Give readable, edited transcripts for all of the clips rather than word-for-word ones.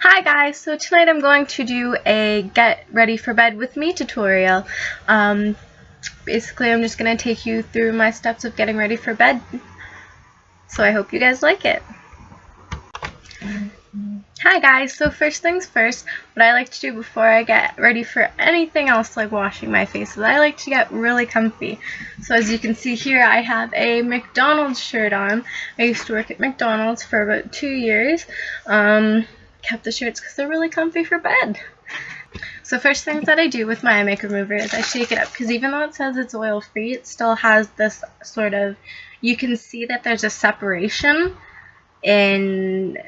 Hi guys, so tonight I'm going to do a get ready for bed with me tutorial. Basically I'm just going to take you through my steps of getting ready for bed, so I hope you guys like it. Hi guys, so first things first, what I like to do before I get ready for anything else like washing my face is I like to get really comfy. So as you can see here, I have a McDonald's shirt on. I used to work at McDonald's for about 2 years. Kept the shirts because they're really comfy for bed. So first things that I do with my eye makeup remover is I shake it up, because even though it says it's oil free, it still has this sort of, you can see that there's a separation in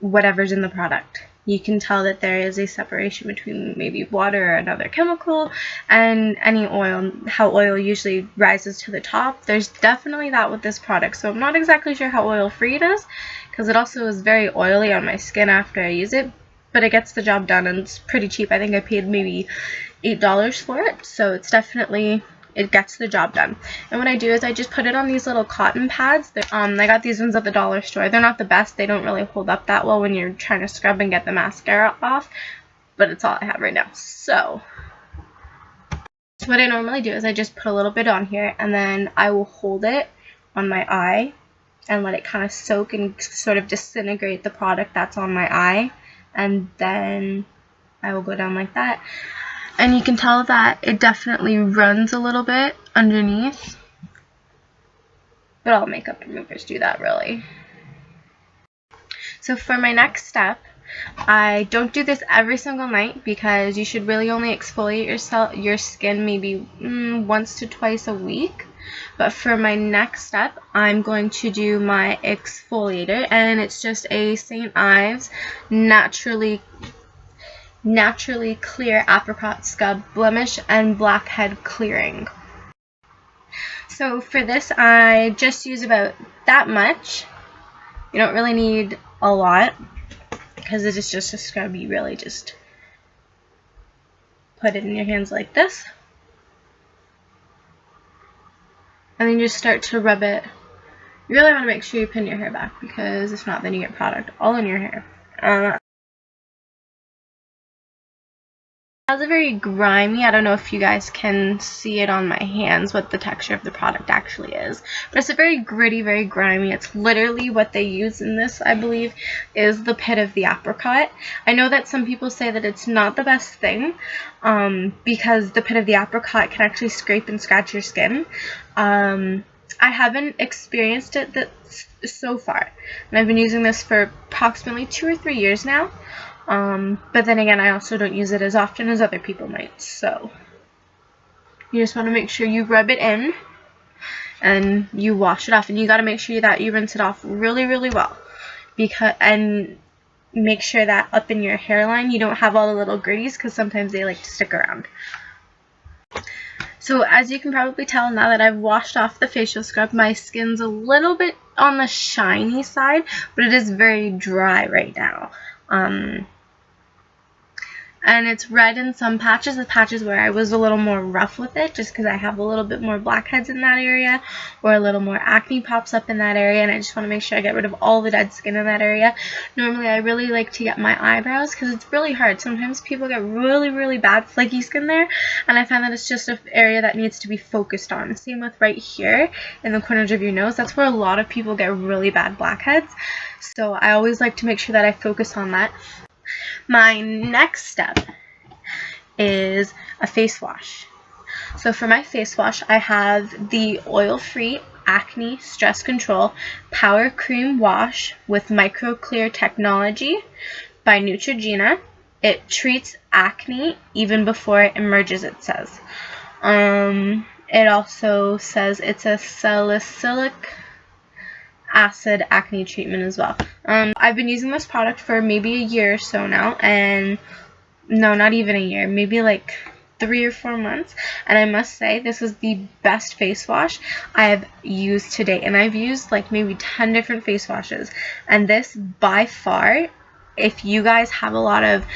whatever's in the product. You can tell that there is a separation between maybe water or another chemical and any oil, how oil usually rises to the top. There's definitely that with this product, so I'm not exactly sure how oil free it is, because it also is very oily on my skin after I use it, but it gets the job done and it's pretty cheap. I think I paid maybe $8 for it, so it's definitely, it gets the job done. And what I do is I just put it on these little cotton pads. I got these ones at the dollar store. They're not the best. They don't really hold up that well when you're trying to scrub and get the mascara off, but it's all I have right now. So what I normally do is I just put a little bit on here, and then I will hold it on my eye and let it kind of soak and sort of disintegrate the product that's on my eye, and then I will go down like that. And you can tell that it definitely runs a little bit underneath, but all makeup removers do that really. So for my next step, I don't do this every single night, because you should really only exfoliate your skin maybe once to twice a week. But for my next step, I'm going to do my exfoliator, and it's just a St. Ives naturally clear apricot scrub blemish and blackhead clearing. So for this, I just use about that much. You don't really need a lot, because it is just a scrub. You really just put it in your hands like this, and then you just start to rub it. You really want to make sure you pin your hair back, because if not, then you get product all in your hair. It's very grimy. I don't know if you guys can see it on my hands what the texture of the product actually is, but it's a very gritty, very grimy. It's literally what they use in this, I believe, is the pit of the apricot. I know that some people say that it's not the best thing, because the pit of the apricot can actually scrape and scratch your skin. I haven't experienced it so far, and I've been using this for approximately 2 or 3 years now. But then again, I also don't use it as often as other people might, so you just want to make sure you rub it in and you wash it off, and you got to make sure that you rinse it off really, really well, and make sure that up in your hairline you don't have all the little gritties, because sometimes they like to stick around. So as you can probably tell, now that I've washed off the facial scrub, my skin's a little bit on the shiny side, but it is very dry right now. And it's red in some patches, the patches where I was a little more rough with it, just because I have a little bit more blackheads in that area, or a little more acne pops up in that area, and I just want to make sure I get rid of all the dead skin in that area. Normally I really like to get my eyebrows, because it's really hard. Sometimes people get really, really bad flaky skin there, and I find that it's just an area that needs to be focused on. Same with right here in the corners of your nose. That's where a lot of people get really bad blackheads, so I always like to make sure that I focus on that. My next step is a face wash. So for my face wash, I have the oil-free Acne Stress Control Power Cream Wash with Micro Clear Technology by Neutrogena. It treats acne even before it emerges, it says. It also says it's a salicylic acid acne treatment as well. I've been using this product for maybe a year or so now, and no, not even a year, maybe like 3 or 4 months, and I must say this is the best face wash I have used to date. And I've used like maybe 10 different face washes, and this by far, if you guys have a lot of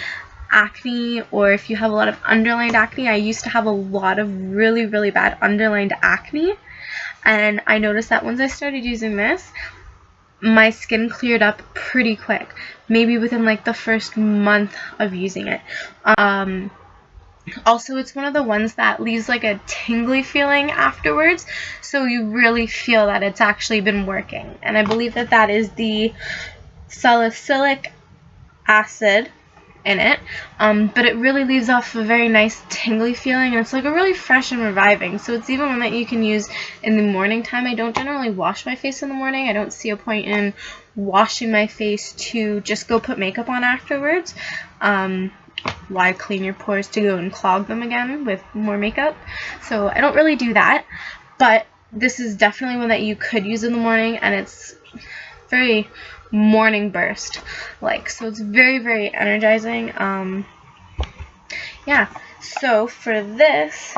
acne, or if you have a lot of underlined acne, I used to have a lot of really, really bad underlined acne, and I noticed that once I started using this, my skin cleared up pretty quick, maybe within like the first month of using it. Also, it's one of the ones that leaves like a tingly feeling afterwards, so you really feel that it's actually been working. And I believe that that is the salicylic acid in it, but it really leaves off a very nice tingly feeling, and it's like a really fresh and reviving. So it's even one that you can use in the morning time. I don't generally wash my face in the morning. I don't see a point in washing my face to just go put makeup on afterwards. Why clean your pores to go and clog them again with more makeup? So I don't really do that, but this is definitely one that you could use in the morning, and it's very morning burst like, so it's very, very energizing. Yeah, so for this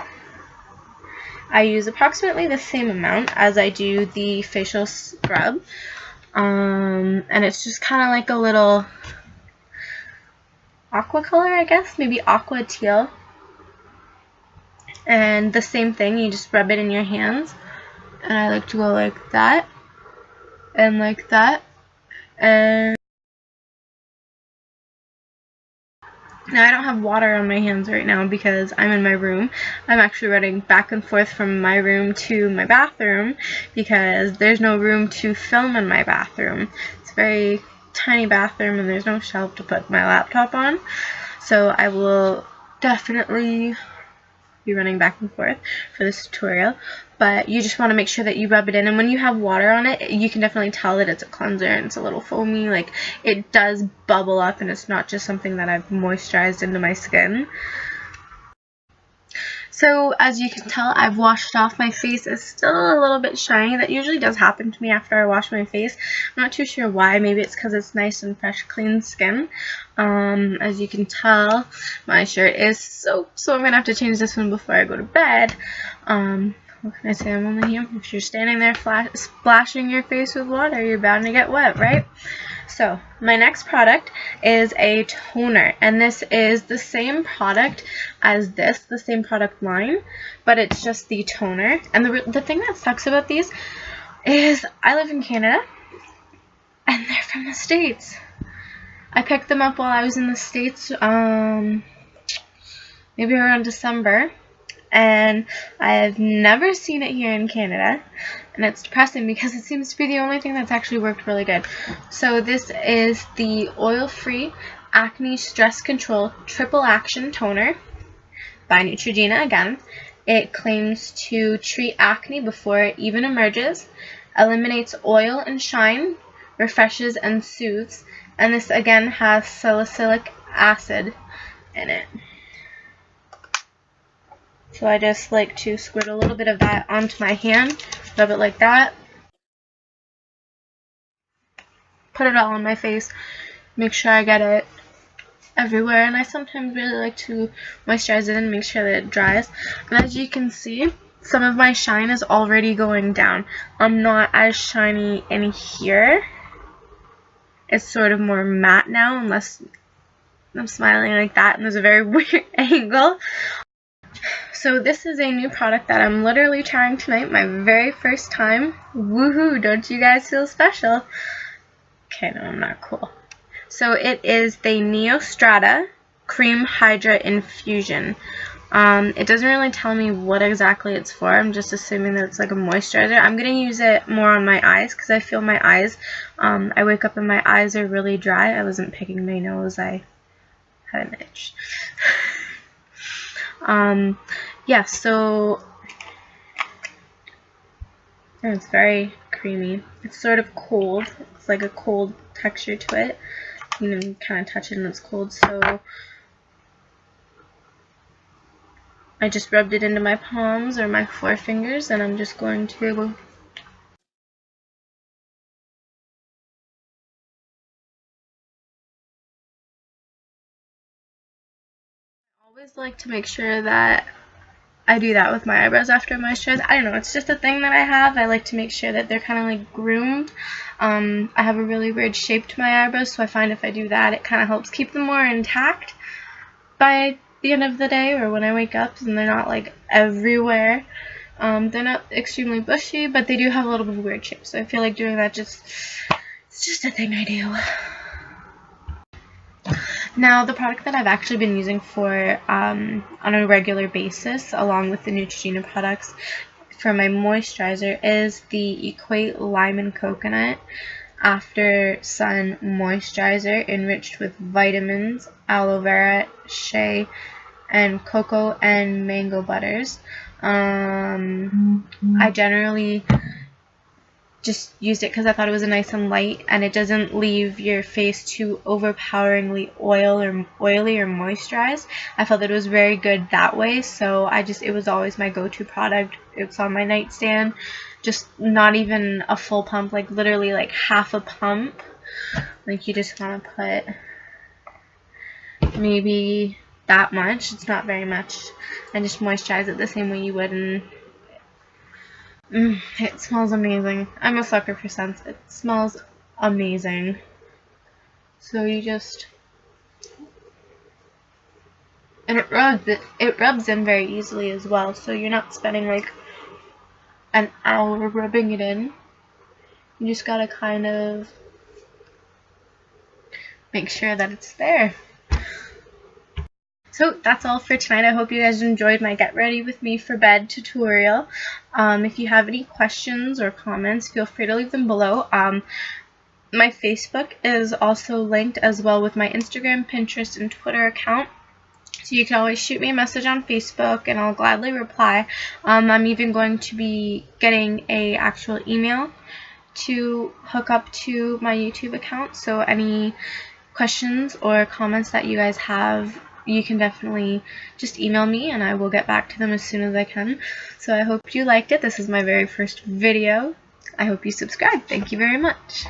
I use approximately the same amount as I do the facial scrub, and it's just kind of like a little aqua color, I guess, maybe aqua teal. And the same thing, you just rub it in your hands, and I like to go like that and like that. And now I don't have water on my hands right now because I'm in my room. I'm actually running back and forth from my room to my bathroom because there's no room to film in my bathroom. It's a very tiny bathroom and there's no shelf to put my laptop on. So I will definitely be running back and forth for this tutorial, but you just want to make sure that you rub it in, and when you have water on it, you can definitely tell that it's a cleanser and it's a little foamy, like it does bubble up and it's not just something that I've moisturized into my skin. So as you can tell, I've washed off. My face is still a little bit shiny. That usually does happen to me after I wash my face. I'm not too sure why. Maybe it's because it's nice and fresh, clean skin. As you can tell, my shirt is soaked, so I'm going to have to change this one before I go to bed. What can I say? I'm only here. If you're standing there splashing your face with water, you're bound to get wet, right? So my next product is a toner, and this is the same product as this, the same product line, but it's just the toner. And the thing that sucks about these is I live in Canada, and they're from the States. I picked them up while I was in the States, maybe around December, and I have never seen it here in Canada, and it's depressing because it seems to be the only thing that's actually worked really good. So this is the oil-free acne stress control triple action toner by Neutrogena. Again, it claims to treat acne before it even emerges, eliminates oil and shine, refreshes and soothes, and this again has salicylic acid in it. So I just like to squirt a little bit of that onto my hand, rub it like that, put it all on my face, make sure I get it everywhere, and I sometimes really like to moisturize it and make sure that it dries. And as you can see, some of my shine is already going down. I'm not as shiny in here. It's sort of more matte now, unless I'm smiling like that and there's a very weird angle. So this is a new product that I'm literally trying tonight, my very first time. Woohoo, don't you guys feel special? Okay, no, I'm not cool. So it is the Neostrata Cream Hydra Infusion. It doesn't really tell me what exactly it's for. I'm just assuming that it's like a moisturizer. I'm going to use it more on my eyes because I feel my eyes, I wake up and my eyes are really dry. I wasn't picking my nose, I had an itch. Yeah, so it's very creamy. It's sort of cold. It's like a cold texture to it. You know, you kind of touch it and it's cold, so I just rubbed it into my palms or my forefingers, and I'm just going to always like to make sure that I do that with my eyebrows after I moisturize. I don't know, it's just a thing that I have. I like to make sure that they're kind of like groomed. I have a really weird shape to my eyebrows, so I find if I do that, it kind of helps keep them more intact by the end of the day, or when I wake up, and they're not like everywhere. They're not extremely bushy, but they do have a little bit of a weird shape, so I feel like doing that just It's just a thing I do. Now, the product that I've actually been using for on a regular basis, along with the Neutrogena products, for my moisturizer is the Equate Lime and Coconut After Sun Moisturizer, enriched with vitamins, aloe vera, shea, and cocoa and mango butters. I generally just used it because I thought it was a nice and light, and it doesn't leave your face too overpoweringly oily or moisturized. I felt that it was very good that way, so it was always my go-to product. It's on my nightstand, just not even a full pump, like literally like half a pump. Like you just want to put maybe that much, it's not very much, and just moisturize it the same way you would, and it smells amazing. I'm a sucker for scents. It smells amazing. So you just, and it rubs in very easily as well, so you're not spending like an hour rubbing it in. You just gotta kind of make sure that it's there. So that's all for tonight. I hope you guys enjoyed my get ready with me for bed tutorial. If you have any questions or comments, feel free to leave them below. My Facebook is also linked, as well with my Instagram, Pinterest, and Twitter account. So you can always shoot me a message on Facebook and I'll gladly reply. I'm even going to be getting an actual email to hook up to my YouTube account. So any questions or comments that you guys have, you can definitely just email me and I will get back to them as soon as I can. So I hope you liked it. This is my very first video. I hope you subscribe. Thank you very much.